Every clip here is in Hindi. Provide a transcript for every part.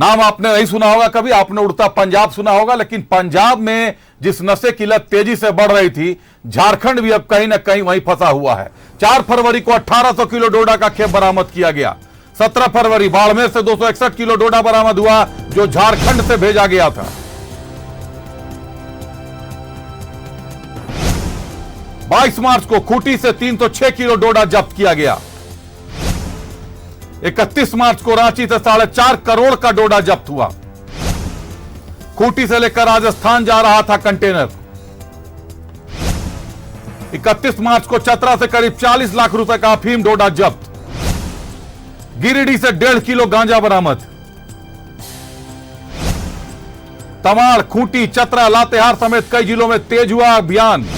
नाम आपने नहीं सुना होगा कभी, आपने उड़ता पंजाब सुना होगा, लेकिन पंजाब में जिस नशे की लत तेजी से बढ़ रही थी, झारखंड भी अब कहीं ना कहीं वहीं फंसा हुआ है। 4 फरवरी को 1800 किलो डोडा का खेप बरामद किया गया। 17 फरवरी बाड़मेर से 261 किलो डोडा बरामद हुआ, जो झारखंड से भेजा गया था। 22 मार्च को खूंटी से 306 किलो डोडा जब्त किया गया। 31 मार्च को रांची से 4.5 करोड़ का डोडा जब्त हुआ। खूंटी से लेकर राजस्थान जा रहा था कंटेनर। 31 मार्च को चतरा से करीब 40 लाख रुपए का अफीम डोडा जब्त। गिरिडीह से 1.5 किलो गांजा बरामद। तमाड़, खूंटी, चतरा, लातेहार समेत कई जिलों में तेज हुआ अभियान।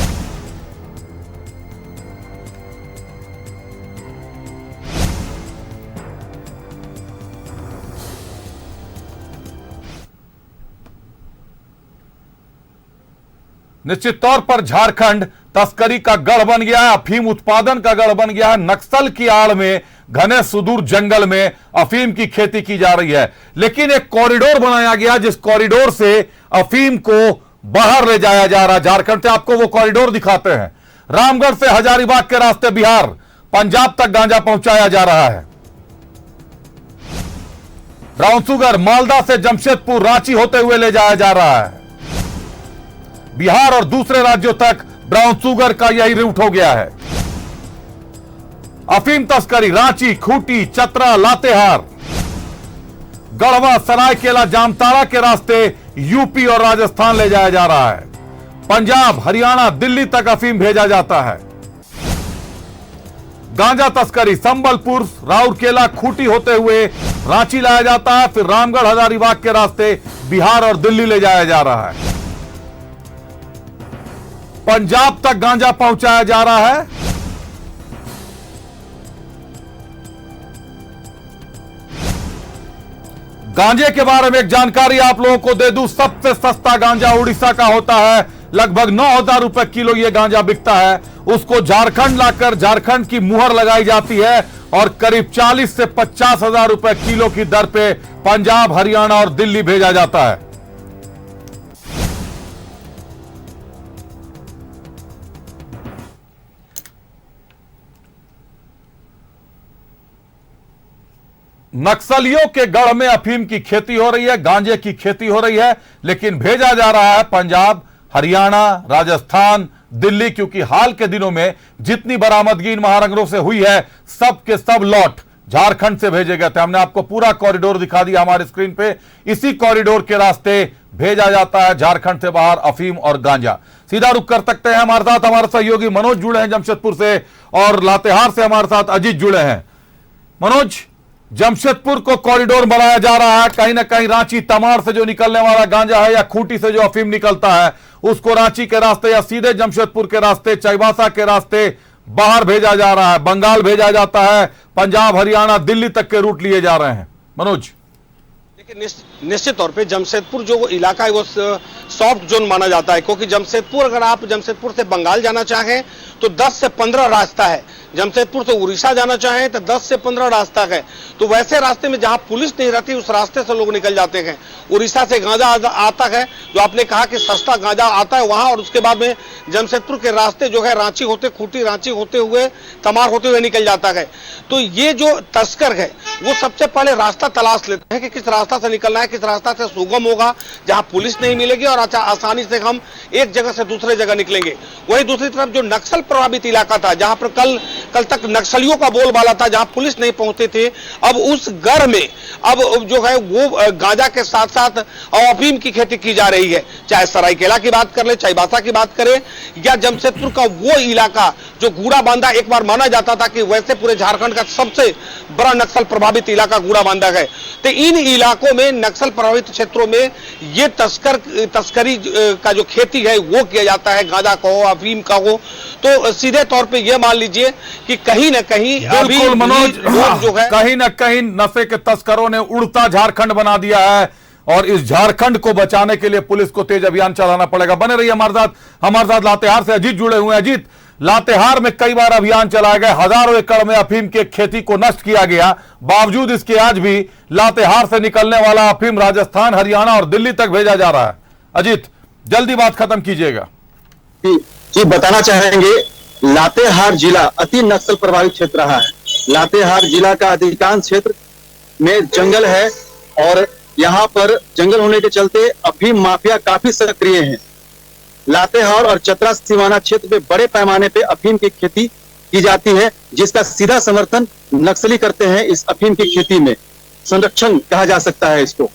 निश्चित तौर पर झारखंड तस्करी का गढ़ बन गया है, अफीम उत्पादन का गढ़ बन गया है। नक्सल की आड़ में घने सुदूर जंगल में अफीम की खेती की जा रही है, लेकिन एक कॉरिडोर बनाया गया जिस कॉरिडोर से अफीम को बाहर ले जाया जा रहा है झारखंड से। आपको वो कॉरिडोर दिखाते हैं। रामगढ़ से हजारीबाग के रास्ते बिहार, पंजाब तक गांजा पहुंचाया जा रहा है। ब्राउन शुगर मालदा से जमशेदपुर, रांची होते हुए ले जाया जा रहा है। बिहार और दूसरे राज्यों तक ब्राउन शुगर का यही रूट हो गया है। अफीम तस्करी रांची, खूंटी, चतरा, लातेहार, गढ़वा, सरायकेला, जामताड़ा के रास्ते यूपी और राजस्थान ले जाया जा रहा है। पंजाब, हरियाणा, दिल्ली तक अफीम भेजा जाता है। गांजा तस्करी संबलपुर, राउरकेला, खूंटी होते हुए रांची लाया जाता है, फिर रामगढ़, हजारीबाग के रास्ते बिहार और दिल्ली ले जाया जा रहा है। पंजाब तक गांजा पहुंचाया जा रहा है। गांजे के बारे में एक जानकारी आप लोगों को दे दूं। सबसे सस्ता गांजा उड़ीसा का होता है, लगभग 9,000 रुपए किलो यह गांजा बिकता है। उसको झारखंड लाकर झारखंड की मुहर लगाई जाती है और करीब 40 से 50,000 रुपए किलो की दर पे पंजाब, हरियाणा और दिल्ली भेजा जाता है। नक्सलियों के गढ़ में अफीम की खेती हो रही है, गांजे की खेती हो रही है, लेकिन भेजा जा रहा है पंजाब, हरियाणा, राजस्थान, दिल्ली, क्योंकि हाल के दिनों में जितनी बरामदगी इन महानगरों से हुई है, सब के सब लॉट झारखंड से भेजे गए थे। हमने आपको पूरा कॉरिडोर दिखा दिया हमारे स्क्रीन पे। इसी कॉरिडोर के रास्ते भेजा जाता है झारखंड से बाहर अफीम और गांजा। सीधा रुख कर सकते हैं हमारे साथ हमारे सहयोगी मनोज जुड़े हैं जमशेदपुर से, और लातेहार से हमारे साथ अजीत जुड़े हैं। मनोज, जमशेदपुर को कॉरिडोर बनाया जा रहा है, कहीं ना कहीं रांची, तमाड़ से जो निकलने वाला गांजा है या खूंटी से जो अफीम निकलता है उसको रांची के रास्ते या सीधे जमशेदपुर के रास्ते, चाईबासा के रास्ते बाहर भेजा जा रहा है, बंगाल भेजा जाता है, पंजाब, हरियाणा, दिल्ली तक के रूट लिए जा रहे हैं। मनोज, देखिए, निश्चित तौर पे जमशेदपुर जो इलाका है वो सॉफ्ट जोन माना जाता है, क्योंकि जमशेदपुर, अगर आप जमशेदपुर से बंगाल जाना चाहें तो 10 से 15 रास्ता है। जमशेदपुर से उड़ीसा जाना चाहें तो 10 से 15 रास्ता है। तो वैसे रास्ते में जहां पुलिस नहीं रहती उस रास्ते से लोग निकल जाते हैं। उड़ीसा से गांजा आता है, जो आपने कहा कि सस्ता गांजा आता है वहां, और उसके बाद में जमशेदपुर के रास्ते जो है रांची होते, खूंटी, रांची होते हुए, तमाड़ होते हुए निकल जाता है। तो ये जो तस्कर है वो सबसे पहले रास्ता तलाश लेते हैं कि किस रास्ता से निकलना है, किस रास्ता से सुगम होगा, जहां पुलिस नहीं मिलेगी और आसानी से हम एक जगह से दूसरे जगह निकलेंगे। वहीं दूसरी तरफ जो नक्सल प्रभावित इलाका था, जहां पर कल तक नक्सलियों का बोलबाला था, जहां पुलिस नहीं पहुंचते थे, अब उस घर में अब जो है वो गांजा के साथ साथ अफीम की खेती की जा रही है। चाहे सरायकेला की बात कर ले, चाईबासा की बात करें, या जमशेदपुर का वो इलाका जो गूड़ा बांधा एक बार माना जाता था कि वैसे पूरे झारखंड का सबसे बड़ा नक्सल प्रभावित इलाका गूड़ा बांधा है। तो इन इलाकों में, नक्सल प्रभावित क्षेत्रों में ये तस्करी का जो खेती है वो किया जाता है, गांजा का हो, अफीम का हो। तो सीधे तौर पे ये मान लीजिए कि कहीं ना कहीं बिल्कुल मनोज, जो है कहीं ना कहीं नशे के तस्करों ने उड़ता झारखंड बना दिया है, और इस झारखंड को बचाने के लिए पुलिस को तेज अभियान चलाना पड़ेगा। बने रहिए हमारे साथ लातेहार से अजीत जुड़े हुए हैं। अजीत, लातेहार में कई बार अभियान चलाए गए, हजारों एकड़ में अफीम की खेती को नष्ट किया गया। बावजूद इसके आज भी लातेहार से निकलने वाला अफीम राजस्थान, हरियाणा और दिल्ली तक भेजा जा रहा है। अजीत, जल्दी बात खत्म कीजिएगा। जी, बताना चाहेंगे, लातेहार जिला अति नक्सल प्रभावित क्षेत्र रहा है। लातेहार जिला का अधिकांश क्षेत्र में जंगल है और यहाँ पर जंगल होने के चलते अफीम माफिया काफी सक्रिय हैं। लातेहार और चतरा सीमाना क्षेत्र में बड़े पैमाने पे अफीम की खेती की जाती है, जिसका सीधा समर्थन नक्सली करते हैं। इस अफीम की खेती में संरक्षण कहा जा सकता है इसको,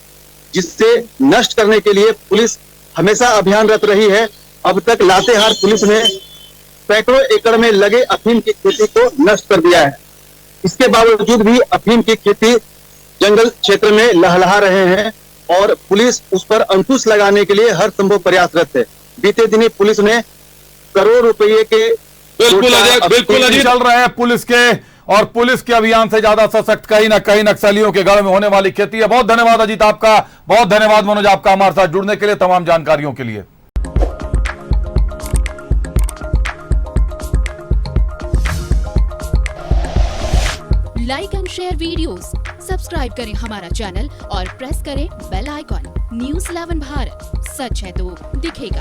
जिससे नष्ट करने के लिए पुलिस हमेशा अभियानरत रही है। अब तक लातेहार पुलिस ने सैकड़ों एकड़ में लगे अफीम की खेती को नष्ट कर दिया है। इसके बावजूद भी अफीम की खेती जंगल क्षेत्र में लहलहा रहे हैं और पुलिस उस पर अंकुश लगाने के लिए हर संभव प्रयासरत है। बीते दिनी पुलिस ने करोड़ रुपए के बिल्कुल अजीत चल रहे हैं पुलिस के, और पुलिस के अभियान से ज्यादा सशक्त कहीं ना कहीं नक्सलियों के गढ़ में होने वाली खेती है। बहुत धन्यवाद अजीत आपका, बहुत धन्यवाद मनोज आपका हमारे साथ जुड़ने के लिए, तमाम जानकारियों के लिए। Like and share videos, subscribe करें हमारा चैनल और प्रेस करें बेल आइकॉन। न्यूज़ 11 भारत, सच है तो दिखेगा।